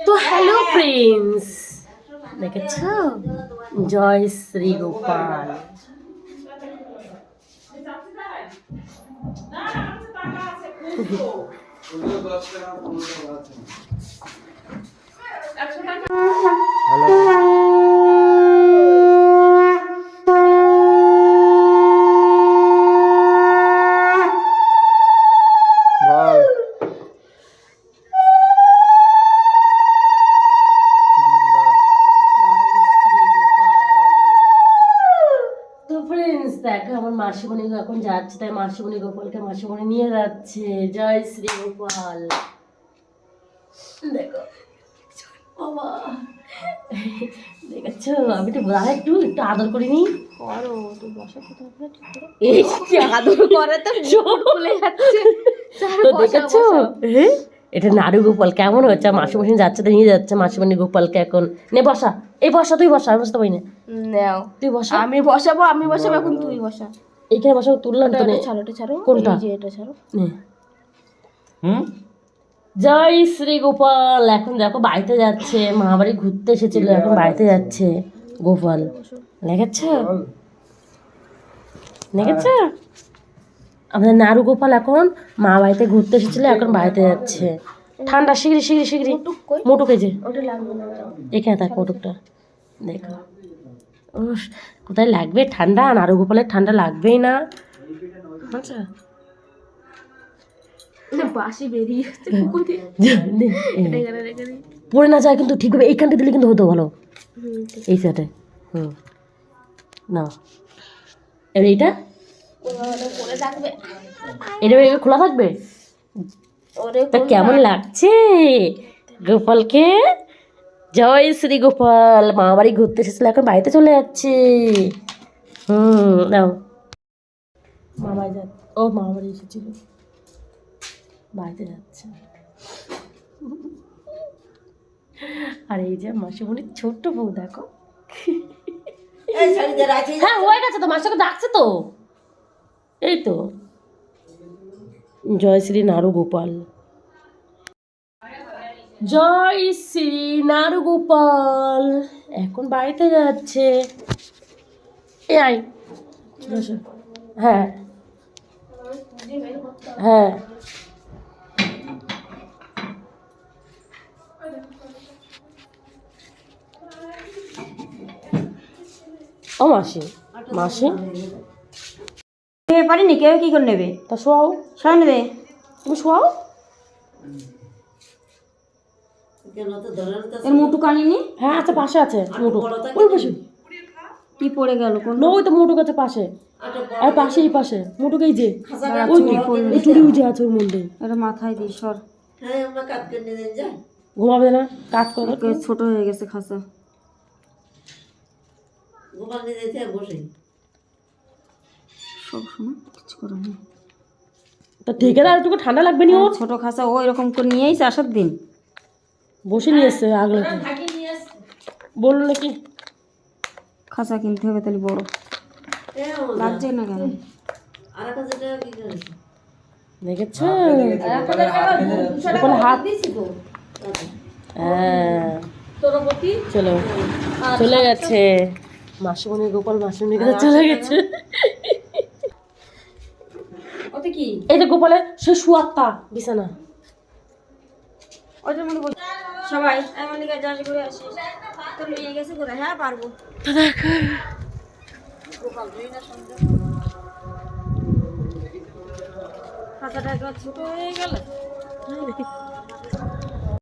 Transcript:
তো hello friends, দেখেছ জয় শ্রী গোপাল। দেখো আমার মাসিমণি এখন যাচ্ছে, তাই মাসিমণি গোপালকে মাসিমণি নিয়ে যাচ্ছে। জয় শ্রী গোপাল। দেখো বাবা, দেখেছো আমি তো একটু একটু আদর করিনি। করো তুই বসা কোথাও এই আদর করে তো খুলে যাচ্ছে। তো দেখেছো এটা নাড়ু গোপাল কেমন হচ্ছে। মাসিমণি যাচ্ছে তো নিয়ে যাচ্ছে মাসিমণি গোপালকে। এখন নে বসা, এই বসা, তুই বসা, আমি বসতে পারি না। নাও তুই বসা, আমি বসাবো এখন তুই বসা। এইখানে বসা, তুললাম তো। এটা ছাড়ো কোনটা? এই যে এটা ছাড়ো। জয় শ্রী গোপাল। এখন দেখো বাড়িতে যাচ্ছে, মা বাড়ি ঘুরতে এসেছিল, এখন বাড়িতে যাচ্ছে গোপাল। দেখেছ দেখেছ আমাদের নাড়ু গোপাল এখন মা বাড়িতে ঘুরতে এসেছিল, এখন বাড়িতে যাচ্ছে। ঠান্ডা শিগগিরি শিগগিরি শিগগিরি মোটুকে যে ওটা লাগবে না, এখানে থাক মোটুকটা। দেখো কোথায় লাগবে ঠান্ডা, নাড়ু গোপালের ঠান্ডা লাগবেই না। আচ্ছা বাসি বেরিয়ে পড়ে না যায় কিন্তু ঠিকভাবে। এইখানটা দিলে কিন্তু হতো ভালো, এই সাইডে। না এবার এইটা এটা খোলা থাকবে। তা কেমন লাগছে গোপালকে? জয় শ্রী গোপাল। মা বাড়ি ঘুরতে এসেছিল, এখন বাড়িতে চলে যাচ্ছে। নাও মামাই যা, ও মা বাড়ি এসেছিল, বাড়িতে যাচ্ছে। আর এই যে মাসিমণির ছোট্ট বউ দেখো। হ্যাঁ হয়ে গেছে তো, মাসিকে ডাকছে তো। এই তো জয় শ্রী নাড়ু গোপাল। জয় শ্রী নাড়ু গোপাল এখন বাড়িতে যাচ্ছে। এ আয়, হ্যাঁ হ্যাঁ ও মাসি, মাসি পারিনি, কেউ কি করে নেবে? তা শোয়াও, সব নেবে, তুমি শোয়াও। এর মুটু কানিনি? হ্যাঁ আচ্ছা, পাশে আছে মোটু, ওই পাশে। কি পড়ে গেল কোন? ওই তো মোটু কাছে পাশে, আর পাশে এই পাশে মোটুকে, এই যে ওই চুড়ি উঠে আছে ওর মধ্যে। এটা মাথায় দিই সর। ঘুমাবে না, কাজ করে। ছোট হয়ে গেছে খাসা। সব সময় কিছু করে না। তা ঠিক আছে, আর একটু ঠান্ডা লাগবে নি ওর। ছোট খাসা ও এরকম করে নিয়েই আসার দিন বসে নিয়ে এসছে আগলে, বললো নাকি খাসা কিনতে হবে, তাহলে বড় লাগছে না কেন? দেখেছ হাত দিয়েছি তো। হ্যাঁ চলো, চলে গেছে মাসিমণি গোপাল, মাসিমণির কাছে চলে গেছে। এই যে গোপালের সে শুয়াত্তা বিছানা। সবাই এমন দিকে যাস ঘুরে আসিস, তোর নিয়ে গেছে ঘুরে। হ্যাঁ পারবো। খাঁচাটা একবার ছোট হয়ে গেল।